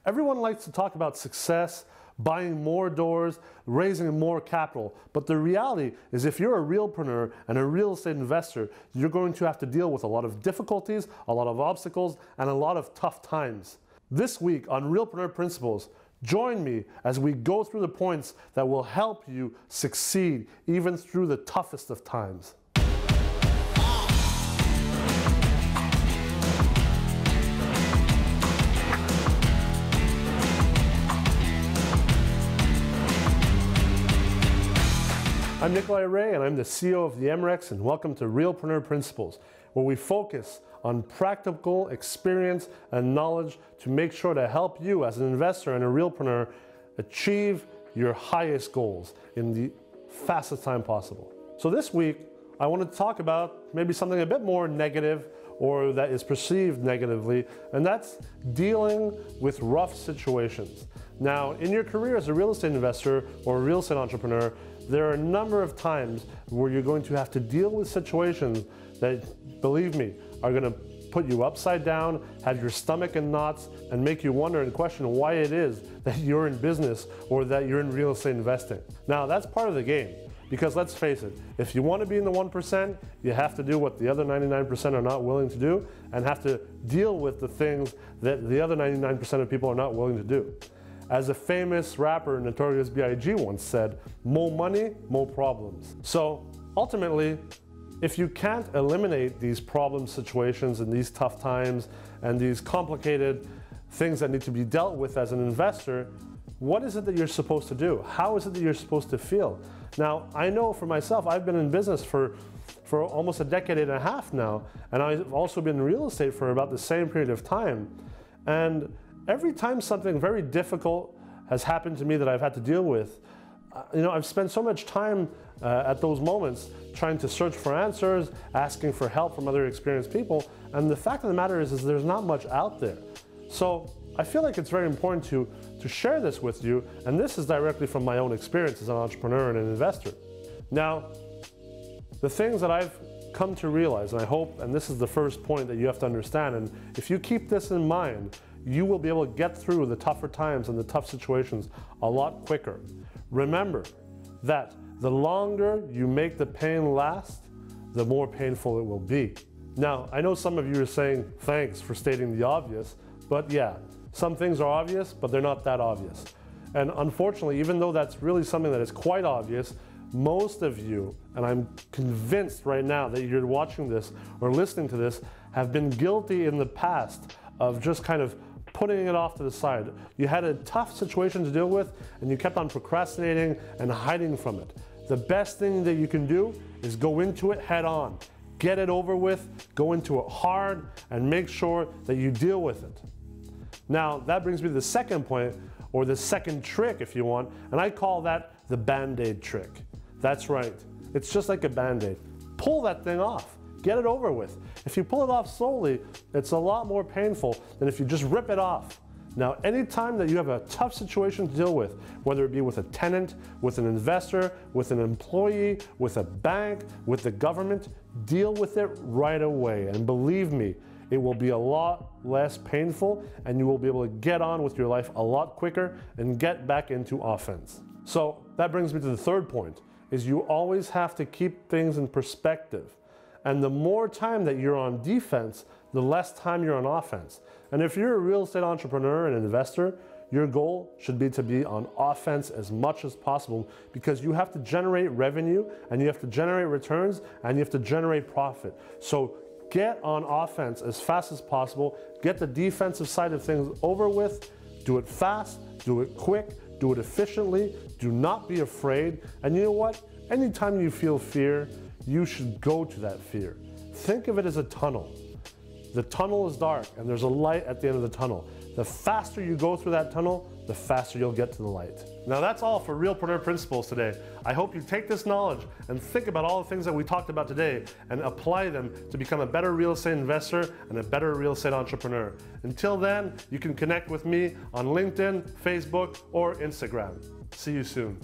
Everyone likes to talk about success, buying more doors, raising more capital. But the reality is if you're a realpreneur and a real estate investor, you're going to have to deal with a lot of difficulties, a lot of obstacles, and a lot of tough times. This week on Realpreneur Principles, join me as we go through the points that will help you succeed even through the toughest of times. I'm Nikolai Ray, and I'm the CEO of the MREX, and welcome to Realpreneur Principles, where we focus on practical experience and knowledge to make sure to help you as an investor and a realpreneur achieve your highest goals in the fastest time possible. So this week, I want to talk about maybe something a bit more negative or that is perceived negatively, and that's dealing with rough situations. Now, in your career as a real estate investor or a real estate entrepreneur, there are a number of times where you're going to have to deal with situations that, believe me, are going to put you upside down, have your stomach in knots, and make you wonder and question why it is that you're in business or that you're in real estate investing. Now, that's part of the game, because let's face it, if you want to be in the 1%, you have to do what the other 99% are not willing to do and have to deal with the things that the other 99% of people are not willing to do. As a famous rapper, Notorious B.I.G. once said, "More money, more problems." So ultimately, if you can't eliminate these problem situations and these tough times and these complicated things that need to be dealt with as an investor, what is it that you're supposed to do? How is it that you're supposed to feel? Now, I know for myself, I've been in business for almost a decade and a half now, and I've also been in real estate for about the same period of time. And every time something very difficult has happened to me that I've had to deal with, I've spent so much time at those moments trying to search for answers, asking for help from other experienced people, and the fact of the matter is there's not much out there. So I feel like it's very important to share this with you, and this is directly from my own experience as an entrepreneur and an investor. Now, the things that I've come to realize, and I hope, and this is the first point that you have to understand, and if you keep this in mind, you will be able to get through the tougher times and the tough situations a lot quicker. Remember that the longer you make the pain last, the more painful it will be. Now, I know some of you are saying, thanks for stating the obvious, but yeah, some things are obvious, but they're not that obvious. And unfortunately, even though that's really something that is quite obvious, most of you, and I'm convinced right now that you're watching this or listening to this, have been guilty in the past of just kind of putting it off to the side. You had a tough situation to deal with and you kept on procrastinating and hiding from it. The best thing that you can do is go into it head on. Get it over with, go into it hard, and make sure that you deal with it. Now, that brings me to the second point, or the second trick if you want, and I call that the Band-Aid trick. That's right, it's just like a Band-Aid. Pull that thing off. Get it over with. If you pull it off slowly, it's a lot more painful than if you just rip it off. Now, anytime that you have a tough situation to deal with, whether it be with a tenant, with an investor, with an employee, with a bank, with the government, deal with it right away. And believe me, it will be a lot less painful and you will be able to get on with your life a lot quicker and get back into offense. So that brings me to the third point, is you always have to keep things in perspective. And the more time that you're on defense, the less time you're on offense. And if you're a real estate entrepreneur and investor, your goal should be to be on offense as much as possible, because you have to generate revenue and you have to generate returns and you have to generate profit. So get on offense as fast as possible, get the defensive side of things over with, do it fast, do it quick, do it efficiently, do not be afraid. And you know what? Anytime you feel fear, you should go to that fear. Think of it as a tunnel. The tunnel is dark and there's a light at the end of the tunnel. The faster you go through that tunnel, the faster you'll get to the light. Now that's all for Realpreneur Principles today. I hope you take this knowledge and think about all the things that we talked about today and apply them to become a better real estate investor and a better real estate entrepreneur. Until then, you can connect with me on LinkedIn, Facebook, or Instagram. See you soon.